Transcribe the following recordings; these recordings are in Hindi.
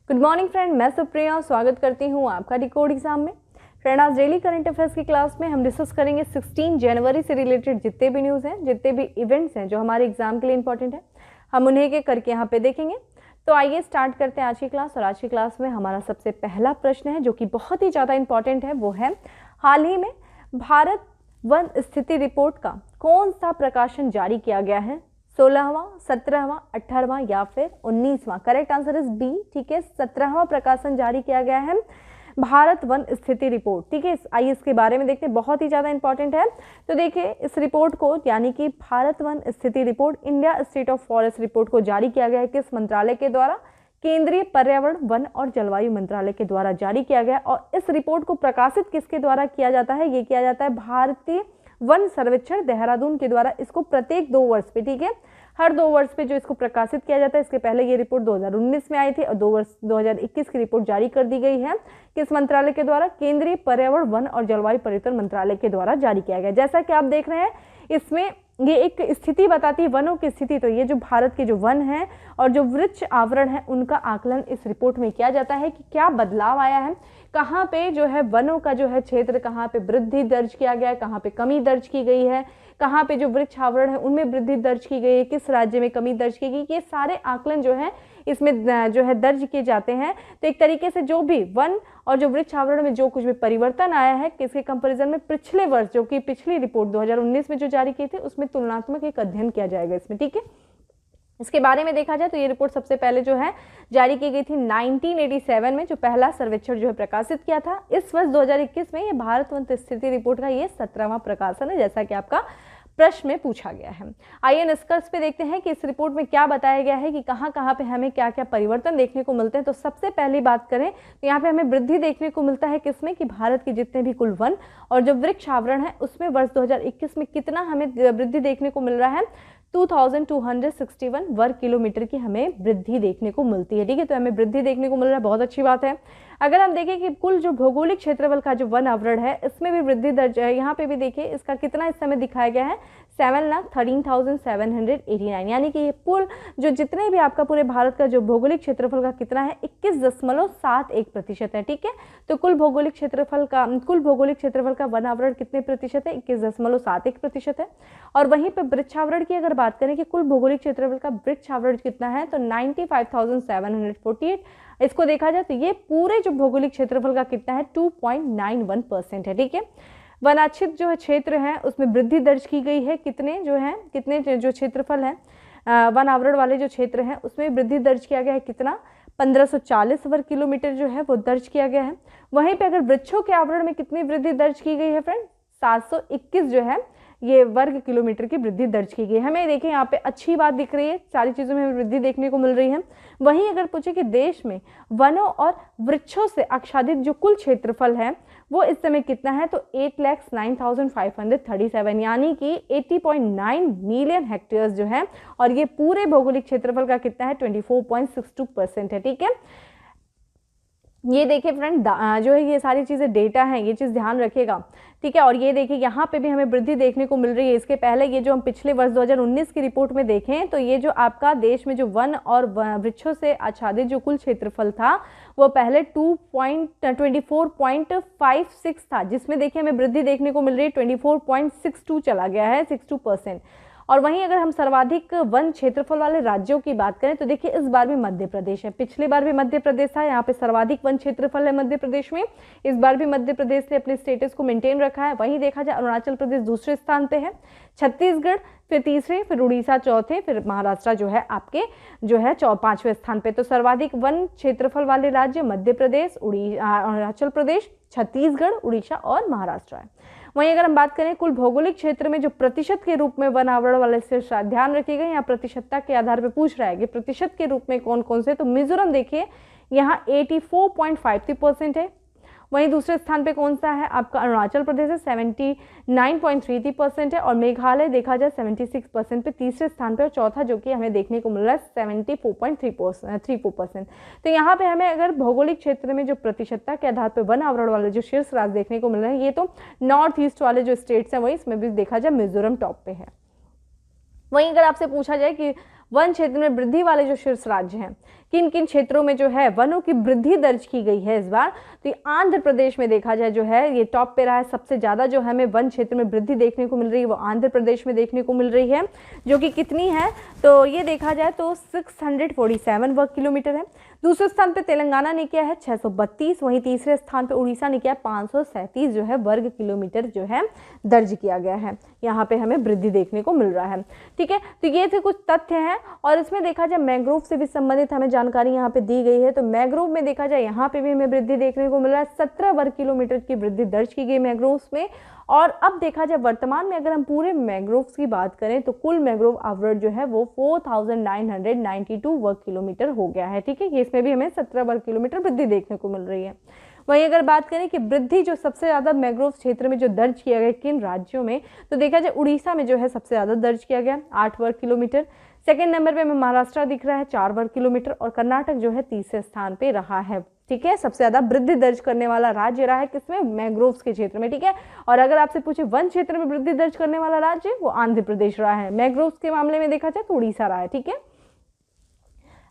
गुड मॉर्निंग फ्रेंड, मैं सुप्रिया स्वागत करती हूँ आपका डिकोड एग्जाम में। फ्रेंड, आज डेली करंट अफेयर्स की क्लास में हम डिस्कस करेंगे 16 जनवरी से रिलेटेड जितने भी न्यूज़ हैं, जितने भी इवेंट्स हैं जो हमारे एग्जाम के लिए इंपॉर्टेंट है, हम उन्हें एक करके यहाँ पे देखेंगे। तो आइए स्टार्ट करते हैं आज की क्लास। और आज की क्लास में हमारा सबसे पहला प्रश्न है जो कि बहुत ही ज़्यादा इंपॉर्टेंट है, वो है हाल ही में भारत वन स्थिति रिपोर्ट का कौन सा प्रकाशन जारी किया गया है? 16वां, 17वां, 18वां या फिर 19वां? Correct answer is B. ठीक है, 17वां प्रकाशन जारी किया गया है भारत वन स्थिति रिपोर्ट। ठीक है, आइए इसके बारे में देखते हैं, बहुत ही ज़्यादा इंपॉर्टेंट है। तो देखिए, इस रिपोर्ट को यानी कि भारत वन स्थिति report, India state of forest report को जारी किया गया है किस मंत्रालय के द्वारा? केंद्रीय पर्यावरण, वन और जलवायु मंत्रालय के द्वारा जारी किया गया। और इस रिपोर्ट को प्रकाशित किसके द्वारा किया जाता है? ये किया जाता है भारतीय वन सर्वेक्षण देहरादून के द्वारा। इसको प्रत्येक 2 वर्ष पे, ठीक है, हर 2 वर्ष पे जो इसको प्रकाशित किया जाता है। इसके पहले ये रिपोर्ट 2019 में आई थी और 2021 की रिपोर्ट जारी कर दी गई है किस मंत्रालय के द्वारा? केंद्रीय पर्यावरण, वन और जलवायु परिवर्तन मंत्रालय के द्वारा जारी किया गया। जैसा कि आप देख रहे हैं, इसमें ये एक स्थिति बताती है, वनों की स्थिति। तो ये जो भारत के जो वन हैं और जो वृक्ष आवरण है, उनका आकलन इस रिपोर्ट में किया जाता है कि क्या बदलाव आया है, कहाँ पे जो है वनों का जो है क्षेत्र, कहाँ पे वृद्धि दर्ज किया गया है, कहाँ पे कमी दर्ज की गई है, कहाँ पे जो वृक्ष आवरण है उनमें वृद्धि दर्ज की गई है, किस राज्य में कमी दर्ज की गई। ये सारे आकलन जो है इसमें जो है दर्ज किए जाते हैं। तो एक तरीके से जो भी वन और जो वृक्ष आवरण में जो कुछ भी परिवर्तन आया है, किसके कंपैरिजन में? पिछले वर्ष, जो कि पिछली रिपोर्ट 2019 में जो जारी की थी, उसमें तुलनात्मक एक अध्ययन किया जाएगा इसमें। ठीक है, इसके बारे में देखा जाए तो ये रिपोर्ट सबसे पहले जो है जारी की गई थी 1987 में, जो पहला सर्वेक्षण जो है प्रकाशित किया था। इस वर्ष 2021 में ये भारत वन स्थिति रिपोर्ट का ये 17वां प्रकाशन है, जैसा कि आपका प्रश्न में पूछा गया है। आइए निष्कर्ष पे देखते हैं कि इस रिपोर्ट में क्या बताया गया है कि कहाँ कहाँ पे हमें क्या क्या परिवर्तन देखने को मिलते हैं। तो सबसे पहली बात करें तो यहाँ पे हमें वृद्धि देखने को मिलता है किसमें? कि भारत के जितने भी कुल वन और जो वृक्ष आवरण है उसमें वर्ष 2021 में कितना हमें वृद्धि देखने को मिल रहा है? 2261 वर्ग किलोमीटर की हमें वृद्धि देखने को मिलती है। ठीक है, तो हमें वृद्धि देखने को मिल रहा है, बहुत अच्छी बात है। अगर हम देखें कि कुल जो भौगोलिक क्षेत्रफल का जो वन आवरण है, इसमें भी वृद्धि दर्ज है। यहाँ पे भी देखिए इसका कितना इस समय दिखाया गया है, 7,13,789, यानी कि ये कुल जो जितने भी आपका पूरे भारत का जो भौगोलिक क्षेत्रफल का कितना है, 21.71% है। ठीक है, तो कुल भौगोलिक क्षेत्रफल का वन आवरण कितने प्रतिशत है? 21.71% है। और वहीं पर वृक्षावरण की अगर बात करें कि कुल भौगोलिक क्षेत्रफल का वृक्षावरण कितना है, तो 95,748। इसको देखा जाए तो ये पूरे जो भौगोलिक क्षेत्रफल का कितना है, 2.91% है। ठीक है, वनाच्छित जो है क्षेत्र है उसमें वृद्धि दर्ज की गई है। कितने जो क्षेत्रफल है, वन आवरण वाले जो क्षेत्र हैं उसमें वृद्धि दर्ज किया गया है। कितना? 1540 वर्ग किलोमीटर जो है वो दर्ज किया गया है। वहीं पे अगर वृक्षों के आवरण में कितनी वृद्धि दर्ज की गई है फ्रेंड? 721 जो है ये वर्ग किलोमीटर की वृद्धि दर्ज की गई है। हमें देखें यहाँ पे अच्छी बात दिख रही है, सारी चीज़ों में वृद्धि देखने को मिल रही है। वहीं अगर पूछे कि देश में वनों और वृक्षों से आच्छादित जो कुल क्षेत्रफल है वो इस समय कितना है, तो 8,09,537, यानी कि 80.9 मिलियन हेक्टेयर्स जो है, और ये पूरे भौगोलिक क्षेत्रफल का कितना है, 24.62% है। ठीक है, ये देखिए फ्रेंड, जो है ये सारी चीज़ें डेटा हैं, ये चीज़ ध्यान रखिएगा। ठीक है, और ये देखिए यहाँ पे भी हमें वृद्धि देखने को मिल रही है। इसके पहले ये जो हम पिछले वर्ष 2019 की रिपोर्ट में देखें तो ये जो आपका देश में जो वन और वृक्षों से आच्छादित जो कुल क्षेत्रफल था वो पहले 24.56 था, जिसमें देखिए हमें वृद्धि देखने को मिल रही है, 24.62 चला गया है, 62%। और वहीं अगर हम सर्वाधिक वन क्षेत्रफल वाले राज्यों की बात करें तो देखिए इस बार भी मध्य प्रदेश है। पिछली बार भी मध्य प्रदेश था, यहाँ पे सर्वाधिक वन क्षेत्रफल है मध्य प्रदेश में। इस बार भी मध्य प्रदेश ने अपने स्टेटस को मेंटेन रखा है। वहीं देखा जाए अरुणाचल प्रदेश दूसरे स्थान पे है, छत्तीसगढ़ फिर तीसरे, फिर उड़ीसा चौथे, फिर महाराष्ट्र जो है आपके जो है 5वें स्थान पे। तो सर्वाधिक वन क्षेत्रफल वाले राज्य मध्य प्रदेश, अरुणाचल प्रदेश, छत्तीसगढ़, उड़ीसा और महाराष्ट्र है। वहीं अगर हम बात करें कुल भौगोलिक क्षेत्र में जो प्रतिशत के रूप में वन आवरण वाले से ध्यान रखिएगा, यहाँ प्रतिशतता के आधार पर पूछ रहा है कि प्रतिशत के रूप में कौन कौन से। तो मिजोरम देखिए यहाँ 84.53% है। वहीं दूसरे स्थान पे कौन सा है आपका? अरुणाचल प्रदेश है, 79.33% है। और मेघालय देखा जाए 76% पे तीसरे स्थान पे, और चौथा जो कि हमें देखने को मिल रहा है 74.34%। तो यहाँ पे हमें अगर भौगोलिक क्षेत्र में जो प्रतिशतता के आधार पर वन आवरण वाले जो शीर्ष राज्य देखने को मिल रहे हैं, ये तो नॉर्थ ईस्ट वाले जो स्टेट्स हैं वही, इसमें भी देखा जाए मिजोरम टॉप पे है। वहीं अगर आपसे पूछा जाए कि वन क्षेत्र में वृद्धि वाले जो शीर्ष राज्य हैं, किन किन क्षेत्रों में जो है वनों की वृद्धि दर्ज की गई है इस बार, तो ये आंध्र प्रदेश में देखा जाए जो है ये टॉप पे रहा है। सबसे ज़्यादा जो हमें वन क्षेत्र में वृद्धि देखने को मिल रही है वो आंध्र प्रदेश में देखने को मिल रही है, जो कि कितनी है, तो ये देखा जाए तो 647 वर्ग किलोमीटर है। दूसरे स्थान पे तेलंगाना ने किया है 632, वहीं तीसरे स्थान पे उड़ीसा ने किया 537 जो है वर्ग किलोमीटर जो है दर्ज किया गया है। यहाँ पे हमें वृद्धि देखने को मिल रहा है। ठीक है, तो ये थे कुछ तथ्य हैं। और इसमें देखा जाए मैंग्रोव से भी संबंधित हमें जानकारी यहाँ पे दी गई है। तो मैंग्रोव में देखा जाए यहाँ पे भी हमें वृद्धि देखने को मिल रहा है, 17 वर्ग किलोमीटर की वृद्धि दर्ज की गई मैंग्रोव्स में। और अब देखा जाए वर्तमान में अगर हम पूरे मैंग्रोव्स की बात करें तो कुल मैंग्रोव आवरण जो है वो 4992 वर्ग किलोमीटर हो गया है। ठीक है, ये इसमें भी हमें 17 वर्ग किलोमीटर वृद्धि देखने को मिल रही है। वहीं अगर बात करें कि वृद्धि जो सबसे ज़्यादा मैंग्रोव क्षेत्र में जो दर्ज किया गया किन राज्यों में, तो देखा जाए उड़ीसा में जो है सबसे ज़्यादा दर्ज किया गया 8 वर्ग किलोमीटर। सेकेंड नंबर पे हमें महाराष्ट्र दिख रहा है 4 वर्ग किलोमीटर, और कर्नाटक जो है तीसरे स्थान पे रहा है। ठीक है, सबसे ज्यादा वृद्धि दर्ज करने वाला राज्य रहा है किसमें, मैंग्रोव्स के क्षेत्र में। ठीक है, और अगर आपसे पूछे वन क्षेत्र में वृद्धि दर्ज करने वाला राज्य, वो आंध्र प्रदेश रहा है। मैंग्रोव्स के मामले में देखा जाए तो उड़ीसा रहा है। ठीक है,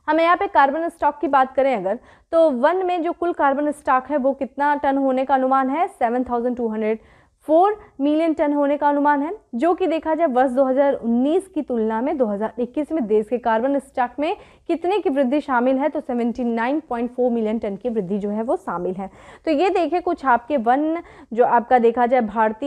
हमें यहाँ पे कार्बन स्टॉक की बात करें अगर, तो वन में जो कुल कार्बन स्टॉक है वो कितना टन होने का अनुमान है, 7204 मिलियन टन होने का अनुमान है, जो कि देखा जाए वर्ष 2019 की तुलना में 2021 में देश के कार्बन स्टॉक में कितने की वृद्धि शामिल है, तो 79.4 मिलियन टन की वृद्धि जो है वो शामिल है। तो ये देखिए कुछ आपके वन जो आपका देखा जाए भारत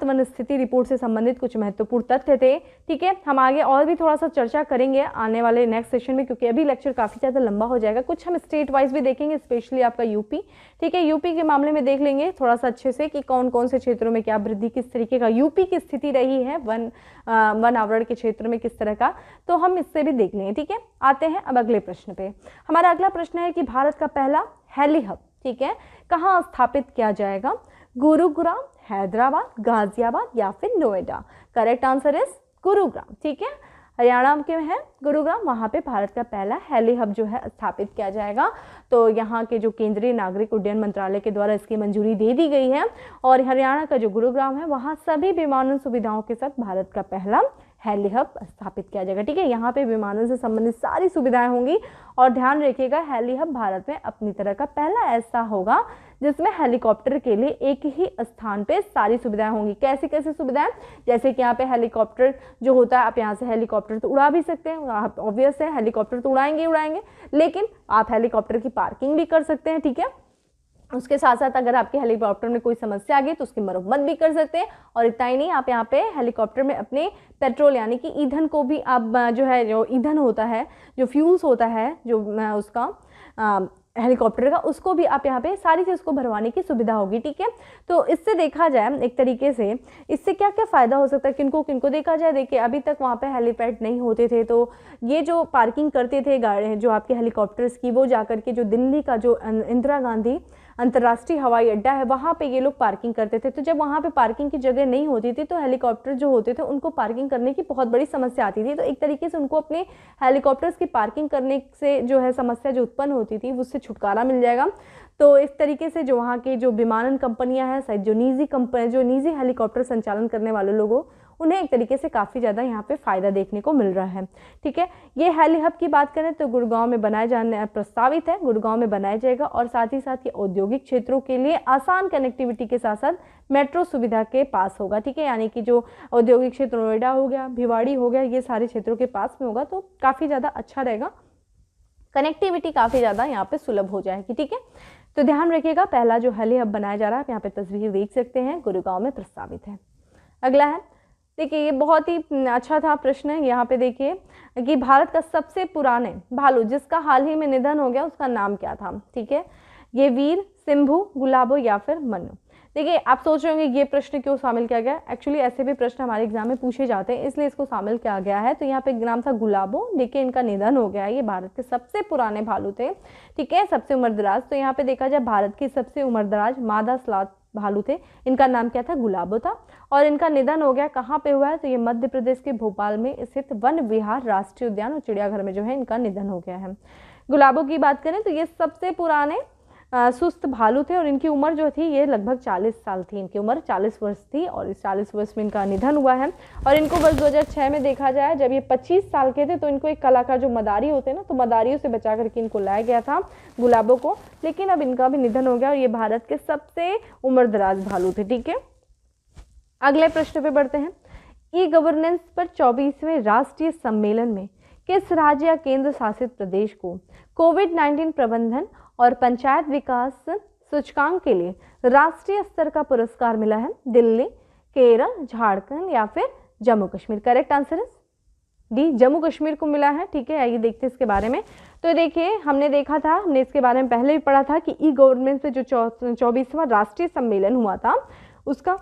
वन स्थिति रिपोर्ट से संबंधित कुछ महत्वपूर्ण तथ्य थे। ठीक है, हम आगे और भी थोड़ा सा चर्चा करेंगे आने वाले नेक्स्ट सेशन में, क्योंकि अभी लेक्चर काफ़ी ज़्यादा लंबा हो जाएगा। कुछ हम स्टेट वाइज भी देखेंगे, स्पेशली आपका यूपी। ठीक है, यूपी के मामले में देख लेंगे थोड़ा सा अच्छे से कि कौन कौन से क्षेत्रों में क्या वृद्धि, किस तरीके का यूपी की स्थिति रही है वन आवरण के क्षेत्र में किस तरह का, तो हम इससे भी देख लेंगे। ठीक है, आते हैं अब अगले प्रश्न पे। हमारा अगला प्रश्न है कि भारत का पहला हेली हब, ठीक है, कहाँ स्थापित किया जाएगा, गुरुग्राम, हैदराबाद, गाजियाबाद या फिर Noida. Correct answer is Gurugram. ठीक है, हरियाणा के है गुरुग्राम, वहाँ पे भारत का पहला हेली हब जो है स्थापित किया जाएगा। तो यहाँ के जो केंद्रीय नागरिक उड्डयन मंत्रालय के द्वारा इसकी मंजूरी दे दी गई है, और हरियाणा का जो गुरुग्राम है वहाँ सभी विमानन सुविधाओं के साथ भारत का पहला हेली हब स्थापित किया जाएगा। ठीक है, यहाँ पे विमानन से संबंधित सारी सुविधाएं होंगी, और ध्यान रखिएगा हेली हब भारत में अपनी तरह का पहला ऐसा होगा जिसमें हेलीकॉप्टर के लिए एक ही स्थान पे सारी सुविधाएं होंगी। कैसी कैसी सुविधाएं, जैसे कि यहाँ पे हेलीकॉप्टर जो होता है, आप यहाँ से हेलीकॉप्टर तो उड़ा भी सकते हैं, आप ऑब्वियस है हेलीकॉप्टर तो उड़ाएंगे, लेकिन आप हेलीकॉप्टर की पार्किंग भी कर सकते हैं। ठीक है, उसके साथ साथ अगर आपके हेलीकॉप्टर में कोई समस्या आ गई तो उसकी मरम्मत भी कर सकते हैं। और इतना ही नहीं, आप यहाँ पे हेलीकॉप्टर में अपने पेट्रोल यानी कि ईंधन को भी आप जो ईंधन होता है, जो फ्यूल्स होता है जो उसका हेलीकॉप्टर का, उसको भी आप यहाँ पे सारी चीज़ को भरवाने की सुविधा होगी। ठीक है, तो इससे देखा जाए एक तरीके से इससे क्या क्या फ़ायदा हो सकता है, किनको किनको देखा जाए। देखिए अभी तक वहाँ पे हेलीपैड नहीं होते थे, तो ये जो पार्किंग करते थे गाड़ी जो आपके हेलीकॉप्टर्स की, वो जाकर के जो दिल्ली का जो इंदिरा गांधी अंतर्राष्ट्रीय हवाई अड्डा है वहाँ पे ये लोग पार्किंग करते थे। तो जब वहाँ पे पार्किंग की जगह नहीं होती थी तो हेलीकॉप्टर जो होते थे उनको पार्किंग करने की बहुत बड़ी समस्या आती थी। तो एक तरीके से उनको अपने हेलीकॉप्टर्स की पार्किंग करने से जो है समस्या जो उत्पन्न होती थी उससे छुटकारा मिल जाएगा। तो इस तरीके से जो वहाँ की जो विमानन कंपनियां हैं, शायद जो निजी हेलीकॉप्टर संचालन करने वाले लोगों, उन्हें एक तरीके से काफ़ी ज़्यादा यहाँ पे फ़ायदा देखने को मिल रहा है। ठीक है, ये हेली हब की बात करें तो गुड़गांव में बनाए जाने प्रस्तावित है, गुड़गांव में बनाया जाएगा, और साथ ही साथ ये औद्योगिक क्षेत्रों के लिए आसान कनेक्टिविटी के साथ साथ मेट्रो सुविधा के पास होगा। ठीक है, यानी कि जो औद्योगिक क्षेत्र नोएडा हो गया, भिवाड़ी हो गया, ये सारे क्षेत्रों के पास में होगा, तो काफ़ी ज़्यादा अच्छा रहेगा, कनेक्टिविटी काफ़ी ज़्यादा यहाँ पे सुलभ हो जाएगी। ठीक है, तो ध्यान रखिएगा पहला जो हेली हब बनाया जा रहा है, आप यहाँ पे तस्वीर देख सकते हैं, गुड़गांव में प्रस्तावित है। अगला है, देखिए ये बहुत ही अच्छा था प्रश्न है। यहाँ पे देखिए कि भारत का सबसे पुराने भालू जिसका हाल ही में निधन हो गया उसका नाम क्या था। ठीक है, ये वीर, सिंभू, गुलाबो या फिर मन्नू। देखिए आप सोच रहे होंगे ये प्रश्न क्यों शामिल किया गया, एक्चुअली ऐसे भी प्रश्न हमारे एग्जाम में पूछे जाते हैं इसलिए इसको शामिल किया गया है। तो यहाँ पे नाम था गुलाबो, देखिए इनका निधन हो गया। ये भारत के सबसे पुराने भालू थे। ठीक है, सबसे उम्रदराज, तो यहाँ पे देखा जाए भारत की सबसे उम्रदराज मादा स्लॉथ भालू थे, इनका नाम क्या था, गुलाबो था, और इनका निधन हो गया। कहाँ पे हुआ है, तो ये मध्य प्रदेश के भोपाल में स्थित वन विहार राष्ट्रीय उद्यान और चिड़ियाघर में जो है इनका निधन हो गया है। गुलाबो की बात करें तो ये सबसे पुराने सुस्त भालू थे और इनकी उम्र जो थी ये लगभग 40 साल थी, इनकी उम्र 40 वर्ष थी और इस 40 वर्ष में इनका निधन हुआ है। और इनको वर्ष 2006 में देखा जाए जब ये 25 साल के थे तो इनको एक कलाकार जो मदारी होते हैं ना, तो मदारियों से बचा करके इनको लाया गया था, गुलाबों को, लेकिन अब इनका भी निधन हो गया और ये भारत के सबसे उम्रदराज भालू थे। ठीक है, अगले प्रश्न पे बढ़ते हैं। ई गवर्नेंस पर 24वें राष्ट्रीय सम्मेलन में किस राज्य या केंद्र शासित प्रदेश को कोविड-19 प्रबंधन और पंचायत विकास सूचकांक के लिए राष्ट्रीय स्तर का पुरस्कार मिला है? दिल्ली, केरल, झारखंड या फिर जम्मू कश्मीर? करेक्ट आंसर है डी, जम्मू कश्मीर को मिला है। ठीक है, आइए देखते हैं इसके बारे में। तो देखिए, हमने देखा था, हमने इसके बारे में पहले भी पढ़ा था कि ई गवर्नेंस पे जो 24वां राष्ट्रीय सम्मेलन हुआ था उसका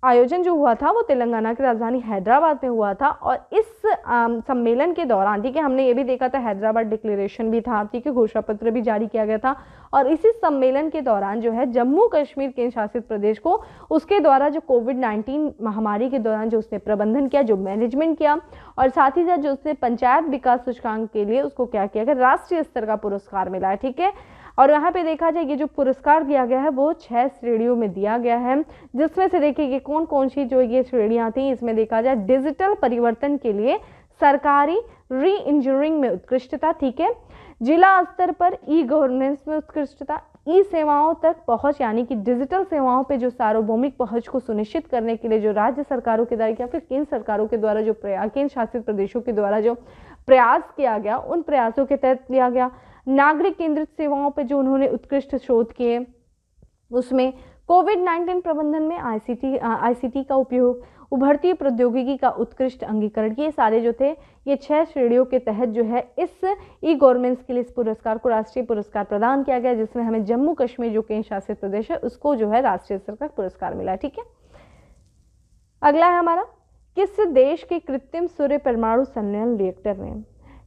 आयोजन जो हुआ था वो तेलंगाना की राजधानी हैदराबाद में हुआ था। और इस सम्मेलन के दौरान, ठीक है, हमने ये भी देखा था हैदराबाद डिक्लेरेशन भी था, ठीक है, घोषणा पत्र भी जारी किया गया था। और इसी सम्मेलन के दौरान जो है जम्मू कश्मीर केंद्र शासित प्रदेश को उसके द्वारा जो कोविड-19 महामारी के दौरान जो उसने प्रबंधन किया, जो मैनेजमेंट किया, और साथ ही साथ जो उसने पंचायत विकास सूचकांक के लिए उसको क्या किया गया, राष्ट्रीय स्तर का पुरस्कार मिला है। ठीक है, और यहाँ पे देखा जाए ये जो पुरस्कार दिया गया है वो 6 श्रेणियों में दिया गया है, जिसमें से देखिए ये कौन कौन सी जो ये श्रेणियाँ थी। इसमें देखा जाए डिजिटल परिवर्तन के लिए सरकारी री इंजीनियरिंग में उत्कृष्टता, ठीक है, जिला स्तर पर ई गवर्नेंस में उत्कृष्टता, ई सेवाओं तक पहुंच यानी कि डिजिटल सेवाओं पे जो सार्वभौमिक पहुंच को सुनिश्चित करने के लिए जो राज्य सरकारों के द्वारा या फिर केंद्र सरकारों के द्वारा जो प्रयास, केंद्र शासित प्रदेशों के द्वारा जो प्रयास किया गया, उन प्रयासों के तहत लिया गया। नागरिक केंद्रित सेवाओं पे जो उन्होंने उत्कृष्ट शोध किए, उसमें कोविड-19 प्रबंधन में आईसीटी का उपयोग, उभरती प्रौद्योगिकी का उत्कृष्ट अंगीकरण, ये सारे जो थे ये 6 श्रेणियों के तहत जो है इस ई गवर्नेंस के लिए इस पुरस्कार को राष्ट्रीय पुरस्कार प्रदान किया गया, जिसमें हमें जम्मू कश्मीर जो केंद्र शासित प्रदेश है उसको जो है राष्ट्रीय स्तर का पुरस्कार मिला है। ठीक है, अगला है हमारा, किस देश के कृत्रिम सूर्य परमाणु संयंत्र रिएक्टर ने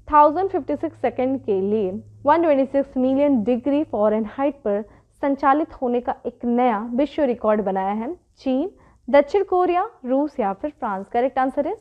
1056 सेकंड के लिए 126 मिलियन डिग्री फ़ारेनहाइट पर संचालित होने का एक नया विश्व रिकॉर्ड बनाया है? चीन, दक्षिण कोरिया, रूस या फिर फ्रांस? करेक्ट आंसर है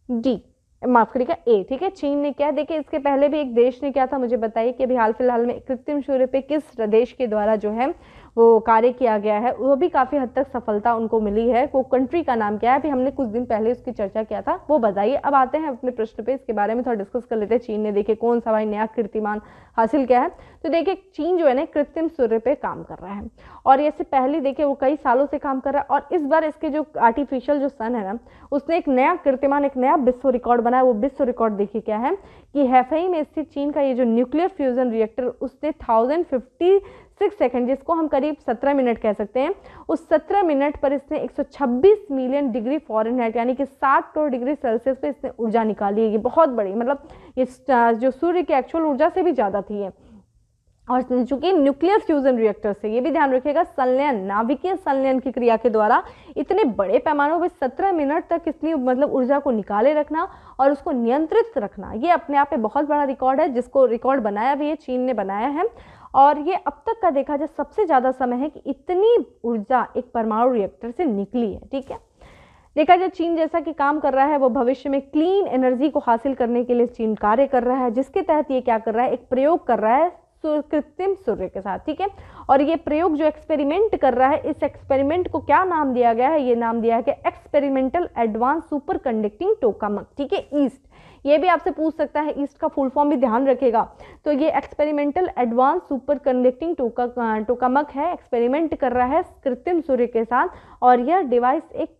डी, माफ करिएगा ए। ठीक है, चीन ने किया। देखिए इसके पहले भी एक देश ने किया था, मुझे बताइए कि अभी हाल फिलहाल में कृत्रिम सूर्य पे किस देश के द्वारा जो है वो कार्य किया गया है, वो भी काफ़ी हद तक सफलता उनको मिली है। वो कंट्री का नाम क्या है, अभी हमने कुछ दिन पहले उसकी चर्चा किया था, वो बताइए। अब आते हैं अपने प्रश्न पे, इसके बारे में थोड़ा डिस्कस कर लेते हैं। चीन ने देखिए कौन सा भाई नया कीर्तिमान हासिल किया है। तो देखिए चीन जो है ना कृत्रिम सूर्य पे काम कर रहा है और इससे पहले देखिए वो कई सालों से काम कर रहा है और इस बार इसके जो आर्टिफिशियल जो सन है ना, उसने एक नया कीर्तिमान, एक नया विश्व रिकॉर्ड बनाया। वो विश्व रिकॉर्ड देखिए क्या है कि हैफई में स्थित चीन का ये जो न्यूक्लियर फ्यूजन रिएक्टर, उसने 1056 सेकंड, जिसको हम करीब 17 मिनट कह सकते हैं, उस 17 मिनट पर इसने 126 मिलियन डिग्री फ़ारेनहाइट यानी कि 60 करोड़ डिग्री सेल्सियस पे इसने ऊर्जा निकाली है। ये बहुत बड़ी, मतलब ये जो सूर्य की एक्चुअल ऊर्जा से भी ज़्यादा थी ये। और चूंकि न्यूक्लियर फ्यूजन रिएक्टर से, ये भी ध्यान रखिएगा, संलयन, नाभिकीय संलयन की क्रिया के द्वारा इतने बड़े पैमानों पर 17 मिनट तक इतनी मतलब ऊर्जा को निकाले रखना और उसको नियंत्रित रखना, ये अपने आप में बहुत बड़ा रिकॉर्ड है, जिसको रिकॉर्ड बनाया भी है, चीन ने बनाया है। और ये अब तक का देखा जाए सबसे ज़्यादा समय है कि इतनी ऊर्जा एक परमाणु रिएक्टर से निकली है। ठीक है, देखा जाए चीन जैसा कि काम कर रहा है, वो भविष्य में क्लीन एनर्जी को हासिल करने के लिए चीन कार्य कर रहा है, जिसके तहत ये क्या कर रहा है, एक प्रयोग कर रहा है कृत्रिम सूर्य के साथ। ठीक है, और ये प्रयोग जो एक्सपेरिमेंट कर रहा है, इस एक्सपेरिमेंट को क्या नाम दिया गया है, ये नाम दिया गया experimental advance super conducting tokamak. ठीक है, ईस्ट, ये भी आपसे पूछ सकता है, ईस्ट का फुल फॉर्म भी ध्यान रखेगा। तो ये experimental advance super conducting tokamak है, एक्सपेरिमेंट कर रहा है कृत्रिम सूर्य के साथ और यह डिवाइस एक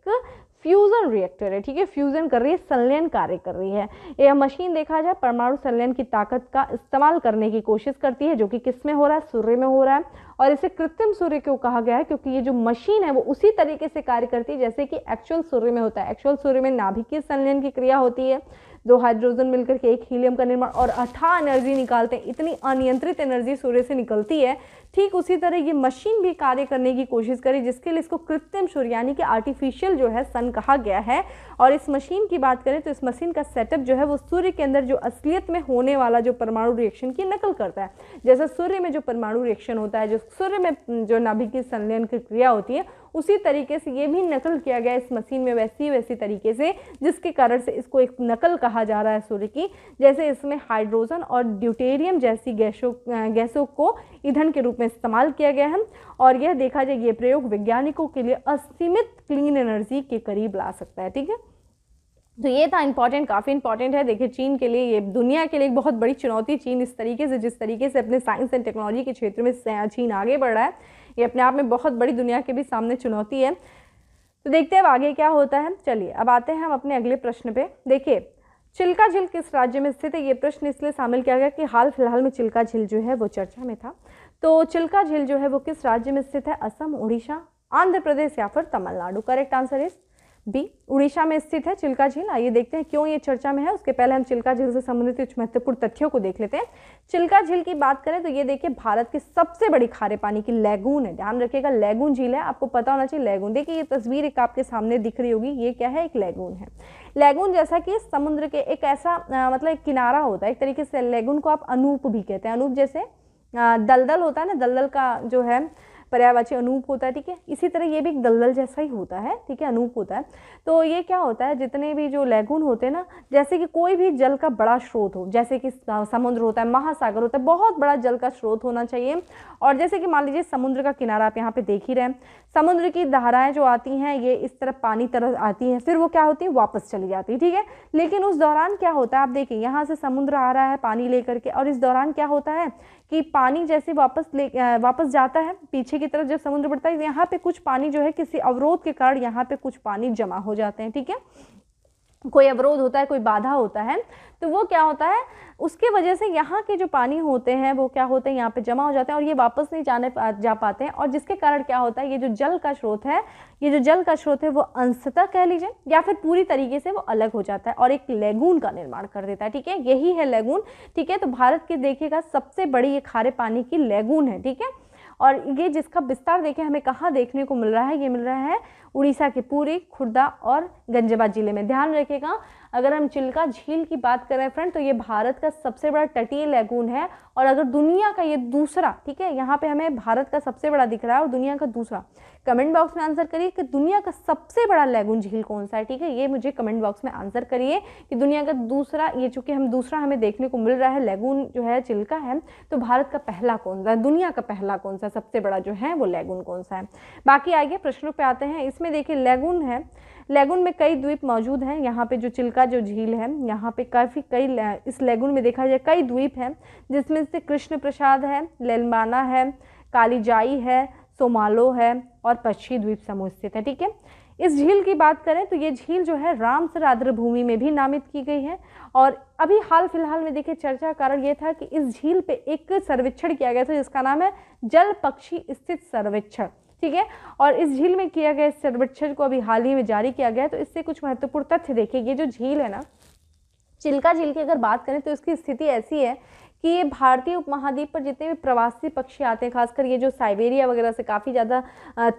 फ्यूजन रिएक्टर है। ठीक है, फ्यूजन कर रही है, संलयन कार्य कर रही है। यह मशीन देखा जाए परमाणु संलयन की ताकत का इस्तेमाल करने की कोशिश करती है, जो कि किस में हो रहा है, सूर्य में हो रहा है। और इसे कृत्रिम सूर्य क्यों कहा गया है, क्योंकि ये जो मशीन है वो उसी तरीके से कार्य करती है जैसे कि एक्चुअल सूर्य में होता है। एक्चुअल सूर्य में नाभिकीय संलयन की क्रिया होती है, 2 हाइड्रोजन मिलकर के एक हीलियम का निर्माण और अथाह एनर्जी निकालते हैं, इतनी अनियंत्रित एनर्जी सूर्य से निकलती है। ठीक उसी तरह ये मशीन भी कार्य करने की कोशिश करी, जिसके लिए इसको कृत्रिम सूर्य यानी कि आर्टिफिशियल जो है सन कहा गया है। और इस मशीन की बात करें तो इस मशीन का सेटअप जो है वो सूर्य के अंदर जो असलियत में होने वाला जो परमाणु रिएक्शन की नकल करता है। जैसे सूर्य में जो परमाणु रिएक्शन होता है, जो सूर्य में जो नाभिकीय संलयन की क्रिया होती है, उसी तरीके से ये भी नकल किया गया इस मशीन में वैसी तरीके से, जिसके कारण से इसको एक नकल कहा जा रहा है सूर्य की। जैसे इसमें हाइड्रोजन और ड्यूटेरियम जैसी गैसों को ईंधन के रूप में इस्तेमाल किया गया है, और यह देखा जाए ये प्रयोग वैज्ञानिकों के लिए असीमित क्लीन एनर्जी के करीब ला सकता है। ठीक है, तो ये था इंपॉर्टेंट, काफ़ी इंपॉर्टेंट है। देखिए चीन के लिए, ये दुनिया के लिए एक बहुत बड़ी चुनौती, चीन इस तरीके से, जिस तरीके से अपने साइंस एंड टेक्नोलॉजी के क्षेत्र में चीन आगे बढ़ रहा है, ये अपने आप में बहुत बड़ी दुनिया के भी सामने चुनौती है। तो देखते हैं अब आगे क्या होता है। चलिए अब आते हैं हम अपने अगले प्रश्न पे। देखिए चिल्का झील किस राज्य में स्थित है, ये प्रश्न इसलिए शामिल किया गया कि हाल फिलहाल में चिल्का झील जो है वो चर्चा में था। तो चिल्का झील जो है वो किस राज्य में स्थित है, असम, उड़ीसा, आंध्र प्रदेश या फिर Tamil Nadu. Correct answer is B, Orissa में स्थित है चिल्का झील। आइए देखते हैं क्यों ये चर्चा में है। उसके पहले हम चिल्का झील से संबंधित कुछ महत्वपूर्ण तथ्यों को देख लेते हैं। चिल्का झील की बात करें तो ये देखिए भारत की सबसे बड़ी खारे पानी की लैगून है। ध्यान रखिएगा लैगून झील है, आपको पता होना चाहिए लैगून। देखिए ये तस्वीर एक आपके सामने दिख रही होगी, ये क्या है, एक लैगून है। लैगून जैसा कि समुद्र के एक ऐसा मतलब एक किनारा होता है, एक तरीके से लैगून को आप अनूप भी कहते हैं। अनूप जैसे दलदल होता है ना, दलदल का जो है पर्यायवाची अनूप होता है। ठीक है, इसी तरह ये भी एक दलदल जैसा ही होता है। ठीक है, अनूप होता है। तो ये क्या होता है, जितने भी जो लैगून होते हैं ना, जैसे कि कोई भी जल का बड़ा स्रोत हो, जैसे कि समुद्र होता है, महासागर होता है, बहुत बड़ा जल का स्रोत होना चाहिए। और जैसे कि मान लीजिए समुद्र का किनारा आप यहाँ पे देख ही रहे हैं, समुद्र की धाराएं जो आती हैं ये इस तरफ पानी तरफ आती हैं, फिर वो क्या होती है, वापस चली जाती है। ठीक है, लेकिन उस दौरान क्या होता है, आप देखिए यहाँ से समुद्र आ रहा है पानी लेकर के, और इस दौरान क्या होता है कि पानी जैसे वापस जाता है पीछे की तरफ, जब समुद्र बढ़ता है यहाँ पे कुछ पानी जो है किसी अवरोध के कारण यहाँ पे कुछ पानी जमा हो जाते हैं। ठीक है, कोई अवरोध होता है, कोई बाधा होता है, तो वो क्या होता है, उसके वजह से यहाँ के जो पानी होते हैं वो क्या होते हैं, यहाँ पे जमा हो जाते हैं और ये वापस नहीं जा पाते हैं। और जिसके कारण क्या होता है, ये जो जल का स्रोत है, ये जो जल का स्रोत है वो अंशतः कह लीजिए या फिर पूरी तरीके से वो अलग हो जाता है और एक लैगून का निर्माण कर देता है। ठीक है, यही है लैगून। ठीक है, तो भारत के देखिएगा सबसे बड़ी ये खारे पानी की लैगून है। ठीक है, और ये जिसका विस्तार देखिए हमें कहाँ देखने को मिल रहा है, ये मिल रहा है उड़ीसा के पुरी, खुर्दा और गंजबात जिले में। ध्यान रखिएगा, अगर हम चिल्का झील की बात करें फ्रेंड, तो ये भारत का सबसे बड़ा तटीय लैगून है। और अगर दुनिया का ये दूसरा, ठीक है, यहाँ पे हमें भारत का सबसे बड़ा दिख रहा है और दुनिया का दूसरा, कमेंट बॉक्स में आंसर करिए कि दुनिया का सबसे बड़ा लैगून झील कौन सा है। ठीक है, ये मुझे कमेंट बॉक्स में आंसर करिए कि दुनिया का दूसरा, ये चूंकि हम दूसरा हमें देखने को मिल रहा है लैगून जो है चिल्का है, तो भारत का पहला कौन सा है, दुनिया का पहला कौन सा सबसे बड़ा जो है वो लैगून कौन सा है। बाकी आगे प्रश्नों पे आते हैं। इसमें देखिए लैगून है, लैगून में कई द्वीप मौजूद हैं। यहाँ पे जो चिल्का जो झील है, यहाँ पे इस लैगून में देखा जाए कई द्वीप हैं, जिसमें से कृष्ण प्रसाद है, लेलमाना है, कालीजाई है, सोमालो है और पक्षी द्वीप समूह स्थित है। ठीक है, इस झील की बात करें तो ये झील जो है रामसर आर्द्र भूमि में भी नामित की गई है। और अभी हाल फिलहाल में देखिए चर्चा का कारण ये था कि इस झील पे एक सर्वेक्षण किया गया था जिसका नाम है जल पक्षी स्थित सर्वेक्षण। ठीक है, और इस झील में किया गया इस सर्वेक्षण को अभी हाल ही में जारी किया गया है। तो इससे कुछ महत्वपूर्ण तथ्य देखिए, ये जो झील है ना, चिल्का झील की अगर बात करें तो इसकी स्थिति ऐसी है कि ये भारतीय उपमहाद्वीप पर जितने भी प्रवासी पक्षी आते हैं, खासकर ये जो साइबेरिया वगैरह से काफ़ी ज़्यादा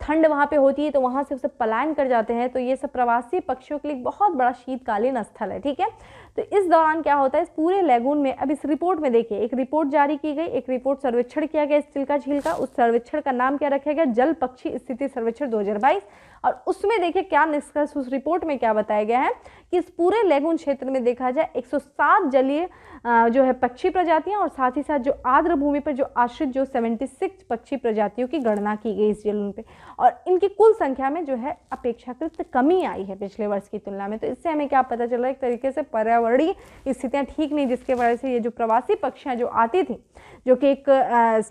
ठंड वहाँ पे होती है, तो वहाँ से सब पलायन कर जाते हैं, तो ये सब प्रवासी पक्षियों के लिए बहुत बड़ा शीतकालीन स्थल है। ठीक है, तो इस दौरान क्या होता है, इस पूरे लैगून में, अब इस रिपोर्ट में देखिए एक रिपोर्ट जारी की गई, एक रिपोर्ट सर्वेक्षण किया गया इस चिल्का झील का। उस सर्वेक्षण का नाम क्या रखा गया, जल पक्षी स्थिति सर्वेक्षण 2022। और उसमें देखिए क्या निष्कर्ष, उस रिपोर्ट में क्या बताया गया है कि इस पूरे लैगून क्षेत्र में देखा जाए 107 जलीय जो है पक्षी प्रजातियां और साथ ही साथ जो आर्द्र भूमि पर जो आश्रित जो 76 पक्षी प्रजातियों की गणना की गई इस जलून पे, और इनकी कुल संख्या में जो है अपेक्षाकृत कमी आई है पिछले वर्ष की तुलना में। तो इससे हमें क्या पता चल रहा है, एक तरीके से पर्यावरणीय स्थितियां ठीक नहीं, जिसके वजह से ये जो प्रवासी पक्षियां जो आती थी, जो कि एक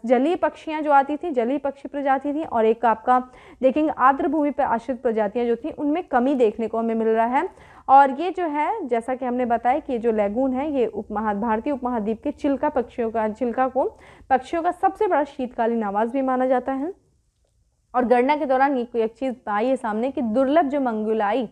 जलीय पक्षियां जो आती थी, जलीय पक्षी प्रजाति थी, और एक आपका देखेंगे आर्द्र भूमि पर आश्रित प्रजातियां जो थी, उनमें कमी देखने को हमें मिल रहा है। और ये जो है, जैसा कि हमने बताया कि ये जो लैगून है ये भारतीय उपमहाद्वीप के चिल्का को पक्षियों का सबसे बड़ा शीतकालीन आवास भी माना जाता है। और गणना के दौरान ये एक चीज़ आई है सामने कि दुर्लभ जो मंगोलाई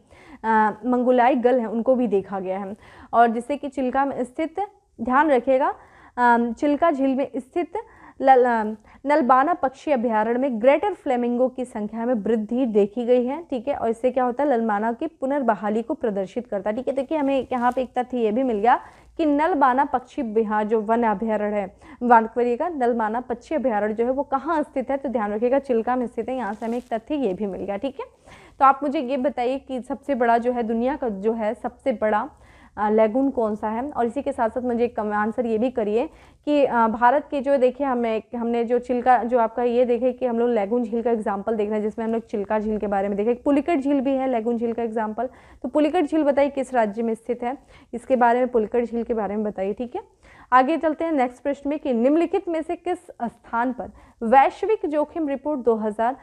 गल है उनको भी देखा गया है। और जिससे कि चिल्का में स्थित, ध्यान रखिएगा, चिल्का झील में स्थित नलबाना पक्षी अभ्यारण्य में ग्रेटर फ्लेमिंगो की संख्या में वृद्धि देखी गई है, ठीक है। और इससे क्या होता है, नलबाना की पुनर्बहाली को प्रदर्शित करता है, ठीक है। देखिए हमें यहाँ पे एक तथ्य ये भी मिल गया कि नलबाना पक्षी विहार जो वन अभ्यारण्य है, ध्यान करिएगा नलबाना पक्षी अभ्यारण्य जो है वो कहाँ स्थित है, तो ध्यान रखिएगा चिल्का में स्थित है। यहाँ से हमें एक तथ्य ये भी मिल गया, ठीक है। तो आप मुझे ये बताइए कि सबसे बड़ा जो है दुनिया का जो है सबसे बड़ा लेगून कौन सा है। और इसी के साथ साथ मुझे एक आंसर ये भी करिए कि भारत के जो देखिए हमने जो चिल्का जो आपका ये देखे कि हम लोग लेगून झील का एग्जांपल देख रहे हैं, जिसमें हम लोग चिल्का झील के बारे में देखे। पुलिकट झील भी है लेगून झील का एग्जांपल। तो पुलिकट झील बताइए किस राज्य में स्थित है, इसके बारे में पुलिकट झील के बारे में बताइए, ठीक है। आगे चलते हैं नेक्स्ट प्रश्न में कि निम्नलिखित में से किस स्थान पर वैश्विक जोखिम रिपोर्ट 2000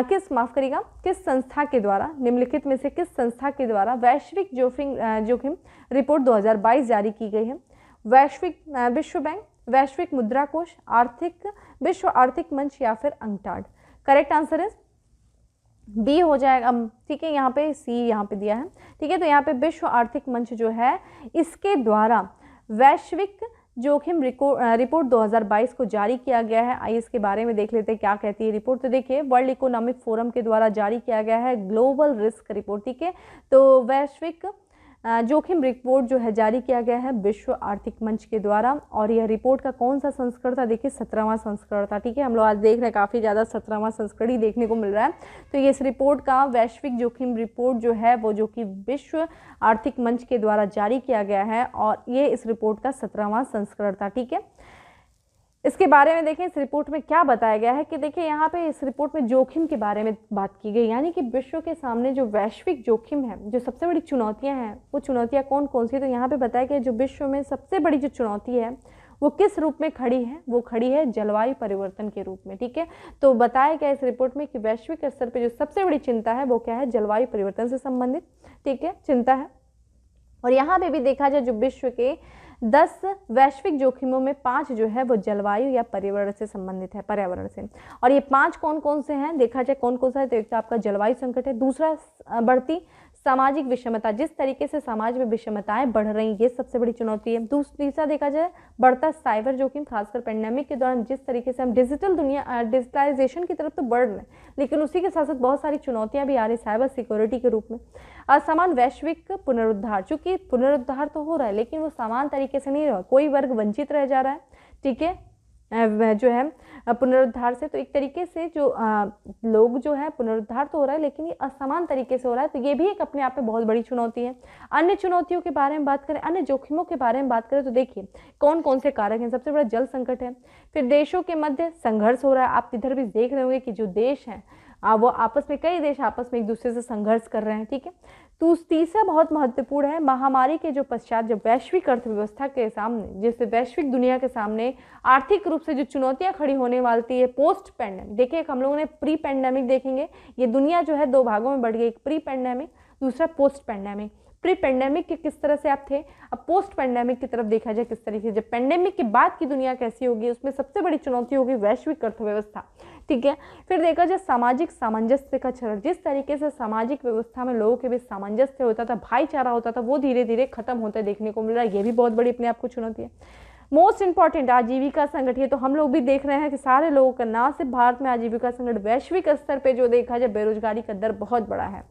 किस संस्था के द्वारा, निम्नलिखित में से किस संस्था के द्वारा वैश्विक जोखिम रिपोर्ट 2022 जारी की गई है। विश्व बैंक, वैश्विक मुद्रा कोष, विश्व आर्थिक मंच या फिर अंकटाड। करेक्ट आंसर है बी हो जाएगा, ठीक है। यहाँ पे सी यहाँ पे दिया है, ठीक है। तो यहाँ पे विश्व आर्थिक मंच जो है इसके द्वारा वैश्विक जोखिम रिपोर्ट 2022 को जारी किया गया है। आइए इसके बारे में देख लेते हैं क्या कहती है रिपोर्ट। तो देखिए वर्ल्ड इकोनॉमिक फोरम के द्वारा जारी किया गया है ग्लोबल रिस्क रिपोर्ट, ठीक है। तो वैश्विक जोखिम रिपोर्ट जो है जारी किया गया है विश्व आर्थिक मंच के द्वारा। और यह रिपोर्ट का कौन सा संस्करण था, देखिए 17वां संस्करण था, ठीक है। हम लोग आज देख रहे हैं काफ़ी ज़्यादा 17वां संस्करण ही देखने को मिल रहा है। तो ये इस रिपोर्ट का वैश्विक जोखिम रिपोर्ट जो है वो जो कि विश्व आर्थिक मंच के द्वारा जारी किया गया है और ये इस रिपोर्ट का 17वां संस्करण था, ठीक है। इसके बारे में देखें इस रिपोर्ट में क्या बताया गया है कि देखिए यहाँ पे इस रिपोर्ट में जोखिम के बारे में बात की गई, यानी कि विश्व के सामने जो वैश्विक जोखिम है, जो सबसे बड़ी चुनौतियाँ हैं वो चुनौतियाँ कौन कौन सी। तो यहाँ पे बताया गया जो विश्व में सबसे बड़ी जो चुनौती है वो किस रूप में खड़ी है, वो खड़ी है जलवायु परिवर्तन के रूप में, ठीक है। तो बताया गया इस रिपोर्ट में कि वैश्विक स्तर पर जो सबसे बड़ी चिंता है वो क्या है, जलवायु परिवर्तन से संबंधित, ठीक है, चिंता है। और यहाँ पे भी देखा जाए जो विश्व के 10 वैश्विक जोखिमों में 5 जो है वो जलवायु या पर्यावरण से संबंधित है, पर्यावरण से। और ये 5 कौन कौन से हैं, देखा जाए कौन कौन सा है, तो एक तो आपका जलवायु संकट है, दूसरा बढ़ती सामाजिक विषमता, जिस तरीके से समाज में विषमताएं बढ़ रही ये सबसे बड़ी चुनौती है। तीसरा देखा जाए बढ़ता साइबर जोखिम, खासकर पेंडेमिक के दौरान जिस तरीके से हम डिजिटलाइजेशन की तरफ तो बढ़ रहे हैं, लेकिन उसी के साथ साथ बहुत सारी चुनौतियां भी आ रही साइबर सिक्योरिटी के रूप में। असमान वैश्विक पुनरुद्धार, चूंकि पुनरुद्धार तो हो रहा है लेकिन वो समान तरीके से नहीं रहा, कोई वर्ग वंचित रह जा रहा है, ठीक है, जो है पुनरुद्धार से। तो एक तरीके से जो लोग जो है पुनरुद्धार तो हो रहा है लेकिन ये असमान तरीके से हो रहा है, तो ये भी एक अपने आप में बहुत बड़ी चुनौती है। अन्य चुनौतियों के बारे में बात करें, अन्य जोखिमों के बारे में बात करें तो देखिए कौन कौन से कारक हैं। सबसे बड़ा जल संकट है, फिर देशों के मध्य संघर्ष हो रहा है। आप इधर भी देख रहे होंगे कि जो देश हैं वो आपस में, कई देश आपस में एक दूसरे से संघर्ष कर रहे हैं, ठीक है। तो तीसरा बहुत महत्वपूर्ण है, महामारी के जो पश्चात जब वैश्विक अर्थव्यवस्था के सामने, जैसे वैश्विक दुनिया के सामने आर्थिक रूप से जो चुनौतियां खड़ी होने वाली है पोस्ट पैंडेमिक। देखिए हम लोगों ने प्री पैंडेमिक देखेंगे, ये दुनिया जो है 2 भागों में बढ़ गई, एक प्री पैंडेमिक, दूसरा पोस्ट पैंडेमिक। प्री पैंडेमिक के किस तरह से आप थे, अब पोस्ट पैंडेमिक की तरफ देखा जाए किस तरीके से, जब पैंडेमिक के बाद की दुनिया कैसी होगी, उसमें सबसे बड़ी चुनौती होगी वैश्विक अर्थव्यवस्था, ठीक है। फिर देखा जाए सामाजिक सामंजस्य का क्षरण, जिस तरीके से सामाजिक व्यवस्था में लोगों के बीच सामंजस्य होता था, भाईचारा होता था, वो धीरे धीरे खत्म होता देखने को मिल रहा है, ये भी बहुत बड़ी अपने आप को चुनौती है। मोस्ट इंपॉर्टेंट आजीविका संकट, ये तो हम लोग भी देख रहे हैं कि सारे लोगों का, ना सिर्फ भारत में आजीविका संकट, वैश्विक स्तर पर जो देखा जाए बेरोजगारी का दर बहुत बड़ा है,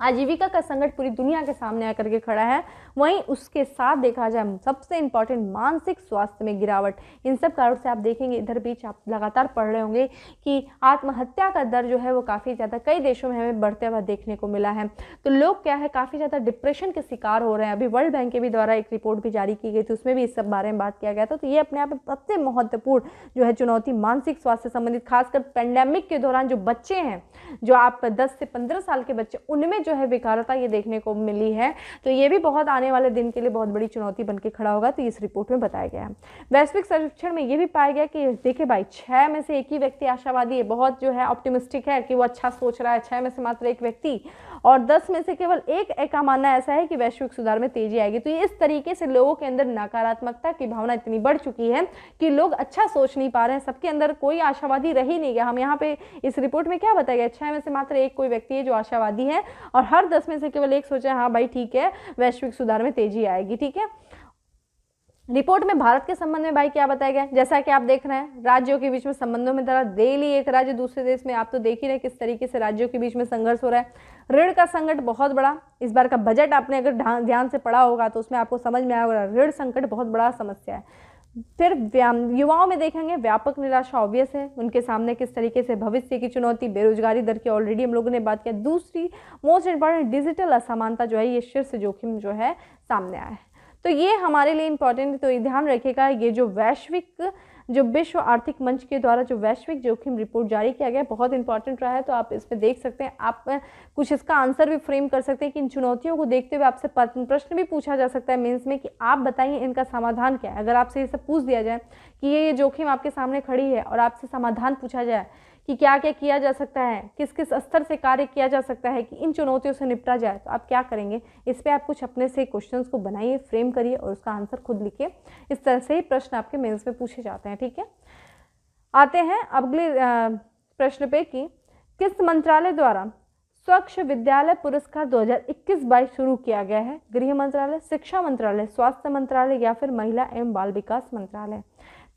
आजीविका का संकट पूरी दुनिया के सामने आकर के खड़ा है। वहीं उसके साथ देखा जाए सबसे इंपॉर्टेंट मानसिक स्वास्थ्य में गिरावट। इन सब कारणों से आप देखेंगे इधर बीच आप लगातार पढ़ रहे होंगे कि आत्महत्या का दर जो है वो काफ़ी ज़्यादा कई देशों में हमें बढ़ते हुआ देखने को मिला है। तो लोग क्या है काफ़ी ज़्यादा डिप्रेशन के शिकार हो रहे हैं। अभी वर्ल्ड बैंक के भी द्वारा एक रिपोर्ट भी जारी की गई थी, उसमें भी इस सब बारे में बात किया गया था। तो ये अपने आप में सबसे महत्वपूर्ण जो है चुनौती मानसिक स्वास्थ्य से संबंधित, खासकर पेंडेमिक के दौरान जो बच्चे हैं, जो आप 10 से 15 साल के बच्चे, उनमें जो है विकारता ये देखने को मिली है। तो ये भी बहुत आने वाले दिन के लिए बहुत बड़ी चुनौती बनके खड़ा होगा। तो इस रिपोर्ट में बताया गया है। वैश्विक सर्वेक्षण में ये भी पाया गया कि देखिए भाई 6 में से 1 ही व्यक्ति आशावादी है, बहुत जो है ऑप्टिमिस्टिक है कि वो अच्छा सोच रहा है, 6 में से मात्र 1 व्यक्ति, और 10 में से केवल एक का मानना ऐसा है कि वैश्विक सुधार में तेजी आएगी। तो इस तरीके से लोगों के अंदर नकारात्मकता की भावना इतनी बढ़ चुकी है कि लोग अच्छा सोच नहीं पा रहे हैं, सबके अंदर कोई आशावादी रह ही नहीं गया। हम यहाँ पे इस रिपोर्ट में क्या बताया गया, 6 में से मात्र 1 कोई व्यक्ति है जो आशावादी है, और हर 10 में से केवल 1 सोचा हाँ भाई ठीक है वैश्विक सुधार में तेजी आएगी, ठीक है। रिपोर्ट में भारत के संबंध में भाई क्या बताया गया है? जैसा कि आप देख रहे हैं राज्यों के बीच में संबंधों में तरह डेली एक राज्य दूसरे देश में, आप तो देख ही रहे किस तरीके से राज्यों के बीच में संघर्ष हो रहा है। ऋण का संकट बहुत बड़ा, इस बार का बजट आपने अगर ध्यान से पढ़ा होगा तो उसमें आपको समझ में आया होगा, ऋण संकट बहुत बड़ा समस्या है। फिर युवाओं में देखेंगे व्यापक निराशा ऑब्वियस है, उनके सामने किस तरीके से भविष्य की चुनौती, बेरोजगारी दर की ऑलरेडी हम लोगों ने बात किया। दूसरी मोस्ट इंपॉर्टेंट डिजिटल असमानता जो है, ये शीर्ष जोखिम जो है सामने आया है। तो ये हमारे लिए इंपॉर्टेंट है, तो ये ध्यान रखिएगा। ये जो विश्व आर्थिक मंच के द्वारा जो वैश्विक जोखिम रिपोर्ट जारी किया गया बहुत इंपॉर्टेंट रहा है, तो आप इसमें देख सकते हैं। आप कुछ इसका आंसर भी फ्रेम कर सकते हैं कि इन चुनौतियों को देखते हुए आपसे प्रश्न भी पूछा जा सकता है मेंस में कि आप बताइए इनका समाधान क्या है। अगर आपसे ये सब पूछ दिया जाए कि ये जोखिम आपके सामने खड़ी है और आपसे समाधान पूछा जाए कि क्या क्या किया जा सकता है, किस किस स्तर से कार्य किया जा सकता है कि इन चुनौतियों से निपटा जाए, तो आप क्या करेंगे? इस पे आप कुछ अपने से क्वेश्चंस को बनाइए, फ्रेम करिए और उसका आंसर खुद लिखिए। इस तरह से ही प्रश्न आपके मेंस में पूछे जाते हैं। ठीक है, आते हैं अगले प्रश्न पे कि किस मंत्रालय द्वारा स्वच्छ विद्यालय पुरस्कार 2021-22 शुरू किया गया है? गृह मंत्रालय, शिक्षा मंत्रालय, स्वास्थ्य मंत्रालय या फिर महिला एवं बाल विकास मंत्रालय?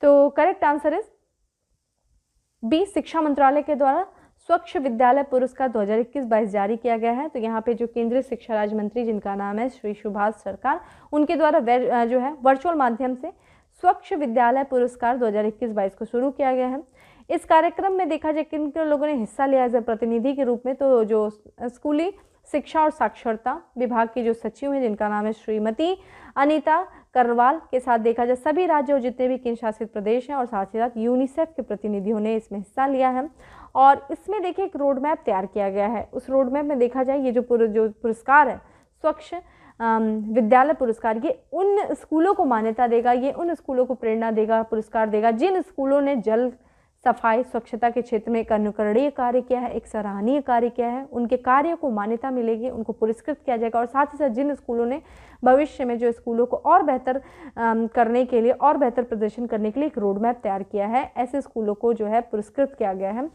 तो करेक्ट आंसर इज बी, शिक्षा मंत्रालय के द्वारा स्वच्छ विद्यालय पुरस्कार 2021-22 जारी किया गया है। तो यहाँ पे जो केंद्रीय शिक्षा राज्य मंत्री जिनका नाम है श्री सुभाष सरकार, उनके द्वारा जो है वर्चुअल माध्यम से स्वच्छ विद्यालय पुरस्कार 2021-22 को शुरू किया गया है। इस कार्यक्रम में देखा जाए किन किन लोगों ने हिस्सा लिया एज ए प्रतिनिधि के रूप में, तो जो स्कूली शिक्षा और साक्षरता विभाग की जो सचिव हैं जिनका नाम है श्रीमती अनीता करवाल के साथ देखा जाए सभी राज्य और जितने भी केंद्र शासित प्रदेश हैं और साथ ही साथ यूनिसेफ के प्रतिनिधियों ने इसमें हिस्सा लिया है। और इसमें देखिए एक रोड मैप तैयार किया गया है। उस रोड मैप में देखा जाए ये जो पुरस्कार है स्वच्छ विद्यालय पुरस्कार, ये उन स्कूलों को मान्यता देगा, ये उन स्कूलों को प्रेरणा देगा, पुरस्कार देगा जिन स्कूलों ने जल सफाई स्वच्छता के क्षेत्र में एक अनुकरणीय कार्य किया है, एक सराहनीय कार्य किया है। उनके कार्य को मान्यता मिलेगी, उनको पुरस्कृत किया जाएगा। और साथ ही साथ जिन स्कूलों ने भविष्य में जो स्कूलों को और बेहतर करने के लिए और बेहतर प्रदर्शन करने के लिए एक रोड मैप तैयार किया है, ऐसे स्कूलों को जो है पुरस्कृत किया गया है।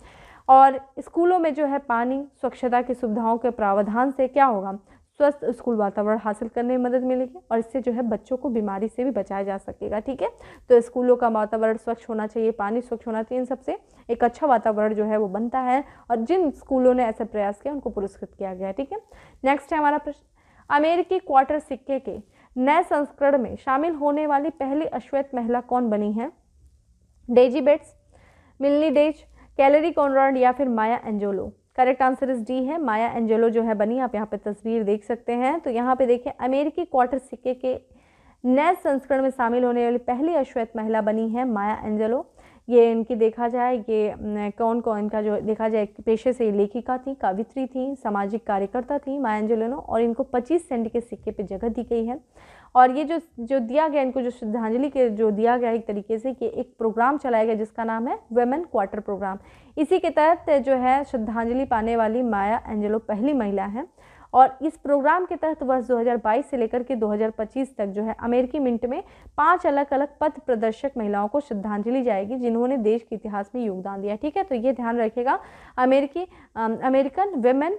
और स्कूलों में जो है पानी स्वच्छता की सुविधाओं के प्रावधान से क्या होगा, स्वस्थ स्कूल वातावरण हासिल करने में मदद मिलेगी और इससे जो है बच्चों को बीमारी से भी बचाया जा सकेगा। ठीक है, तो स्कूलों का वातावरण स्वच्छ होना चाहिए, पानी स्वच्छ होना चाहिए, इन सबसे एक अच्छा वातावरण जो है वो बनता है और जिन स्कूलों ने ऐसे प्रयास किया उनको पुरस्कृत किया गया है। ठीक है, नेक्स्ट है हमारा प्रश्न, अमेरिकी क्वार्टर सिक्के के नए संस्करण में शामिल होने वाली पहली अश्वेत महिला कौन बनी है? डेजी बेट्स, मिल्नी डेज, कैलरी कॉनराड या फिर Maya Angelou? Correct answer is D है, माया एंजेलो जो है बनी। आप यहाँ पे तस्वीर देख सकते हैं। तो यहाँ पे देखिए अमेरिकी क्वार्टर सिक्के के नए संस्करण में शामिल होने वाली पहली अश्वेत महिला बनी है माया एंजेलो। ये इनकी देखा जाए ये कौन इनका जो देखा जाए पेशे से लेखिका थी, कवित्री थी, सामाजिक कार्यकर्ता थी माया एंजेलो, और इनको 25 सेंट के सिक्के पे जगह दी गई है। और ये जो दिया गया इनको जो श्रद्धांजलि के जो दिया गया एक तरीके से कि एक प्रोग्राम चलाया गया जिसका नाम है वुमेन क्वार्टर प्रोग्राम। इसी के तहत जो है श्रद्धांजलि पाने वाली माया एंजेलो पहली महिला है। और इस प्रोग्राम के तहत वर्ष 2022 से लेकर के 2025 तक जो है अमेरिकी मिंट में 5 अलग अलग पथ प्रदर्शक महिलाओं को श्रद्धांजलि जाएगी जिन्होंने देश के इतिहास में योगदान दिया। ठीक है, तो ये ध्यान रखिएगा, अमेरिकन वुमेन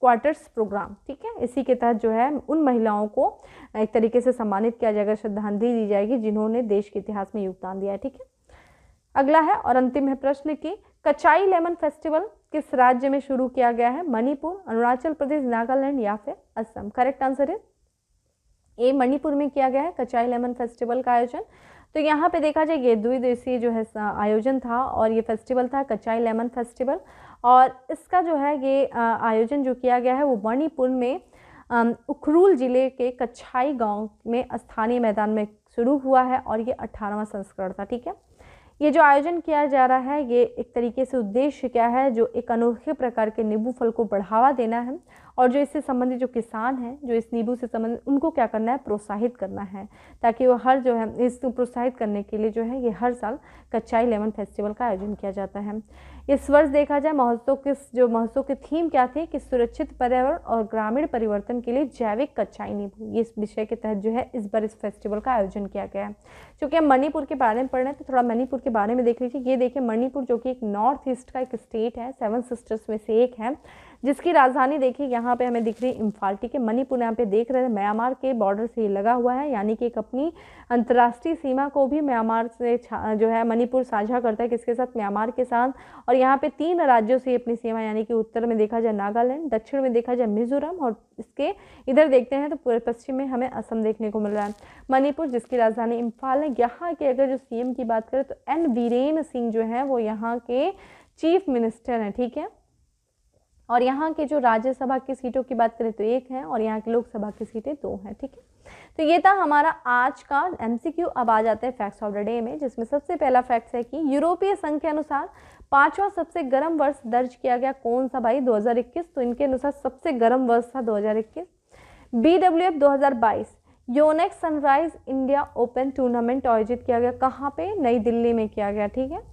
क्वार्टर्स प्रोग्राम। ठीक है, इसी के तहत जो है उन महिलाओं को एक तरीके से सम्मानित किया जाएगा, श्रद्धांजलि दी जाएगी जिन्होंने देश के इतिहास में योगदान दिया है। ठीक है, अगला है और अंतिम है प्रश्न की कचाई लेमन फेस्टिवल किस राज्य में शुरू किया गया है? मणिपुर, अरुणाचल प्रदेश, नागालैंड या फिर असम? करेक्ट आंसर है ए, मणिपुर में किया गया है कचाई लेमन फेस्टिवल का आयोजन। तो यहाँ पे देखा जाए ये द्विदिवसीय जो है आयोजन था और ये फेस्टिवल था कचाई लेमन फेस्टिवल। और इसका जो है ये आयोजन जो किया गया है वो मणिपुर में उखरूल जिले के कच्छाई गांव में स्थानीय मैदान में शुरू हुआ है और ये 18वां संस्करण था। ठीक है, ये जो आयोजन किया जा रहा है ये एक तरीके से उद्देश्य क्या है, जो एक अनोखे प्रकार के नींबू फल को बढ़ावा देना है और जो इससे संबंधित जो किसान हैं जो इस नींबू से संबंधित उनको क्या करना है, प्रोत्साहित करना है, ताकि वो हर जो है इसको प्रोत्साहित करने के लिए जो है ये हर साल कच्चाई लेमन फेस्टिवल का आयोजन किया जाता है। इस वर्ष देखा जाए महोत्सव की थीम क्या थी कि सुरक्षित पर्यावरण और ग्रामीण परिवर्तन के लिए जैविक कच्चाई नींबू, ये इस विषय के तहत जो है इस बार इस फेस्टिवल का आयोजन किया गया है। क्योंकि हम मणिपुर के बारे में पढ़ रहे हैं तो थोड़ा मणिपुर के बारे में देख लीजिए। ये देखिए मणिपुर जो कि एक नॉर्थ ईस्ट का एक स्टेट है, 7 सिस्टर्स में से एक है, जिसकी राजधानी देखिए यहाँ पे हमें दिख रही है इम्फाल, ठीक है। मणिपुर यहाँ पे देख रहे हैं म्यांमार के बॉर्डर से लगा हुआ है, यानी कि एक अपनी अंतर्राष्ट्रीय सीमा को भी म्यांमार से जो है मणिपुर साझा करता है, किसके साथ, म्यांमार के साथ। और यहाँ पे 3 राज्यों से अपनी सीमा, यानी कि उत्तर में देखा जाए नागालैंड, दक्षिण में देखा जाए मिजोरम, और इसके इधर देखते हैं तो पश्चिम में हमें असम देखने को मिल रहा है। मणिपुर जिसकी राजधानी इम्फाल है। यहाँ के अगर जो सीएम की बात करें तो एन वीरेन सिंह जो है वो यहाँ के चीफ मिनिस्टर हैं, ठीक है। और यहाँ के जो राज्यसभा की सीटों की बात करें तो 1 है, और यहाँ की लोकसभा की सीटें 2 हैं, ठीक है। तो ये था हमारा आज का एमसीक्यू। अब आ जाते हैं फैक्ट्स ऑफ द डे में, जिसमें सबसे पहला फैक्ट है कि यूरोपीय संघ के अनुसार 5वां सबसे गर्म वर्ष दर्ज किया गया कौन सा भाई, 2021। तो इनके अनुसार सबसे गर्म वर्ष था 2021। BWF 2022 Yonex sunrise India open tournament आयोजित किया गया, कहाँ पे, नई दिल्ली में किया गया, ठीक है।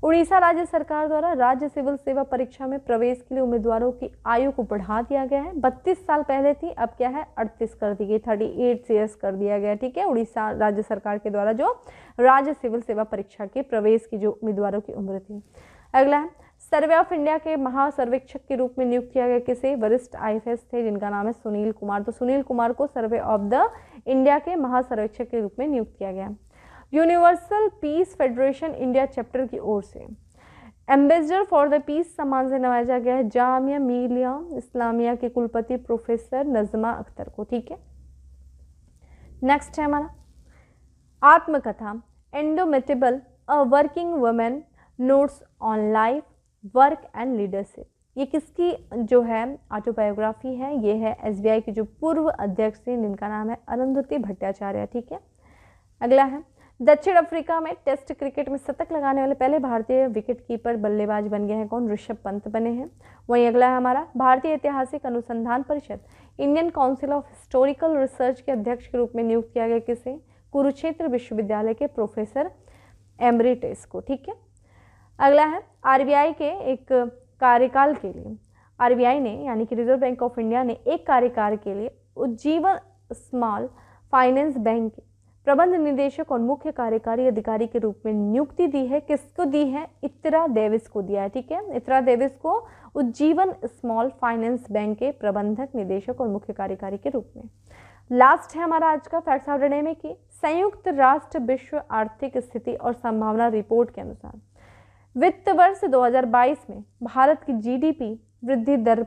उड़ीसा राज्य सरकार द्वारा राज्य सिविल सेवा परीक्षा में प्रवेश के लिए उम्मीदवारों की आयु को बढ़ा दिया गया है। 32 साल पहले थी, अब क्या है, 38 कर दी गई, 38 ईयर्स कर दिया गया, ठीक है। उड़ीसा राज्य सरकार के द्वारा जो राज्य सिविल सेवा परीक्षा के प्रवेश की जो उम्मीदवारों की उम्र थी। अगला है सर्वे ऑफ इंडिया के महासर्वेक्षक के रूप में नियुक्त किया गया किसे, वरिष्ठ IAS थे जिनका नाम है सुनील कुमार। तो सुनील कुमार को सर्वे ऑफ द इंडिया के महासर्वेक्षक के रूप में नियुक्त किया गया। Universal peace federation India chapter की ओर से एम्बेसडर फॉर द पीस सम्मान से नवाजा गया है जामिया मिलिया इस्लामिया के कुलपति प्रोफेसर नजमा अख्तर को, ठीक है। नेक्स्ट है हमारा आत्मकथा indomitable a working women notes on life work and leadership. ये किसकी जो है ऑटोबायोग्राफी है, ये है SBI की जो पूर्व अध्यक्ष थी जिनका नाम है अरुंधति भट्टाचार्य, ठीक है। अगला है दक्षिण अफ्रीका में टेस्ट क्रिकेट में शतक लगाने वाले पहले भारतीय विकेट कीपर बल्लेबाज बन गए हैं कौन, ऋषभ पंत बने हैं। वहीं अगला है हमारा भारतीय ऐतिहासिक अनुसंधान परिषद Indian council of historical research के अध्यक्ष के रूप में नियुक्त किया गया किसे, कुरुक्षेत्र विश्वविद्यालय के प्रोफेसर एमरिटस को, ठीक है। अगला है RBI के एक कार्यकाल के लिए RBI ने यानी कि रिजर्व बैंक ऑफ इंडिया ने एक कार्यकाल के लिए उज्जीवन स्मॉल फाइनेंस बैंक प्रबंध निदेशक और मुख्य कार्यकारी अधिकारी के रूप में नियुक्ति दी है। किसको दी है, इत्रा डेविस को दिया है, ठीक है। इत्रा डेविस को उज्जीवन स्मॉल फाइनेंस बैंक के प्रबंधक निदेशक और मुख्य कार्यकारी के रूप में। लास्ट है हमारा आज का फैक्ट्स ऑफ द डे में कि संयुक्त राष्ट्र विश्व आर्थिक स्थिति और संभावना रिपोर्ट के अनुसार वित्त वर्ष 2022 में भारत की GDP वृद्धि दर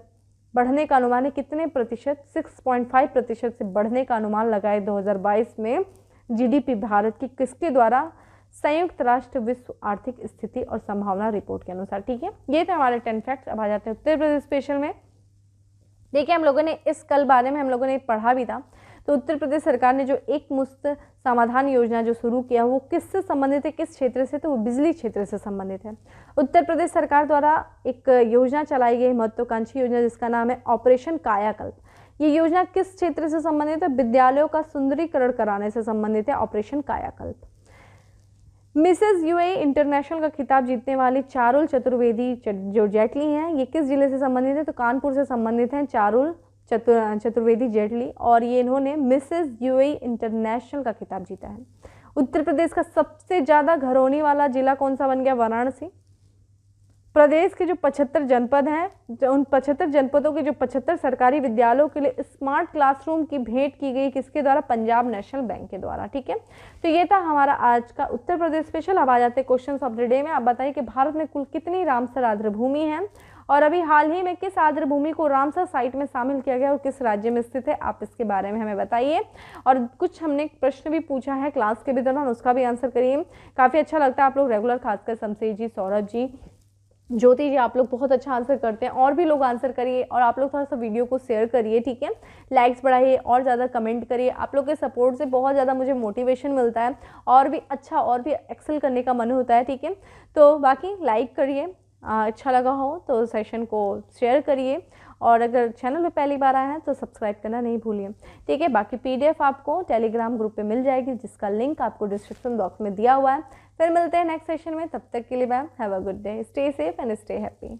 बढ़ने का अनुमान है कितने प्रतिशत, 6.5% से बढ़ने का अनुमान लगाए 2022 में GDP भारत की किसके द्वारा, संयुक्त राष्ट्र विश्व आर्थिक स्थिति और संभावना रिपोर्ट के अनुसार, ठीक है। ये थे हमारे 10 फैक्ट्स। अब आ जाते हैं उत्तर प्रदेश स्पेशल में। देखिए हम लोगों ने इस कल बारे में हम लोगों ने पढ़ा भी था। तो उत्तर प्रदेश सरकार ने जो एक मुश्त समाधान योजना जो शुरू किया वो किससे संबंधित है, किस क्षेत्र से, तो वो बिजली क्षेत्र से संबंधित है। उत्तर प्रदेश सरकार द्वारा एक योजना चलाई गई महत्वाकांक्षी योजना जिसका नाम है ऑपरेशन कायाकल्प। ये योजना किस क्षेत्र से संबंधित है, विद्यालयों का सुंदरीकरण कराने से संबंधित है ऑपरेशन कायाकल्प। मिसेज UAE इंटरनेशनल का खिताब जीतने वाली चारुल चतुर्वेदी जो जेटली हैं, ये किस जिले से संबंधित है, तो कानपुर से संबंधित हैं चारुल चतुर्वेदी जेटली, और ये इन्होंने मिसेज UAE इंटरनेशनल का खिताब जीता है। उत्तर प्रदेश का सबसे ज़्यादा घरौनी वाला जिला कौन सा बन गया, वाराणसी। प्रदेश के जो 75 जनपद हैं, उन 75 जनपदों के जो 75 सरकारी विद्यालयों के लिए स्मार्ट क्लासरूम की भेंट की गई किसके द्वारा, पंजाब नेशनल बैंक के द्वारा, ठीक है। तो ये था हमारा आज का उत्तर प्रदेश स्पेशल। अब आ जाते हैं क्वेश्चन ऑफ द डे में। आप बताइए कि भारत में कुल कितनी रामसर आर्द्र भूमि है और अभी हाल ही में किस आर्द्र भूमि को रामसर साइट में शामिल किया गया और किस राज्य में स्थित है, आप इसके बारे में हमें बताइए। और कुछ हमने प्रश्न भी पूछा है क्लास के भी दौरान, उसका भी आंसर करिए। काफ़ी अच्छा लगता है आप लोग रेगुलर, खासकर शमशेर जी, सौरभ जी, ज्योति जी, आप लोग बहुत अच्छा आंसर करते हैं। और भी लोग आंसर करिए और आप लोग थोड़ा सा वीडियो को शेयर करिए, ठीक है। लाइक्स बढ़ाइए और ज़्यादा कमेंट करिए। आप लोग के सपोर्ट से बहुत ज़्यादा मुझे मोटिवेशन मिलता है और भी अच्छा और भी एक्सेल करने का मन होता है, ठीक है। तो बाकी लाइक करिए, अच्छा लगा हो तो सेशन को शेयर करिए और अगर चैनल पे पहली बार आए हैं तो सब्सक्राइब करना नहीं भूलिए, ठीक है। बाकी PDF आपको टेलीग्राम ग्रुप पे मिल जाएगी जिसका लिंक आपको डिस्क्रिप्शन बॉक्स में दिया हुआ है। फिर मिलते हैं नेक्स्ट सेशन में, तब तक के लिए bye, have a good day, stay safe and stay happy.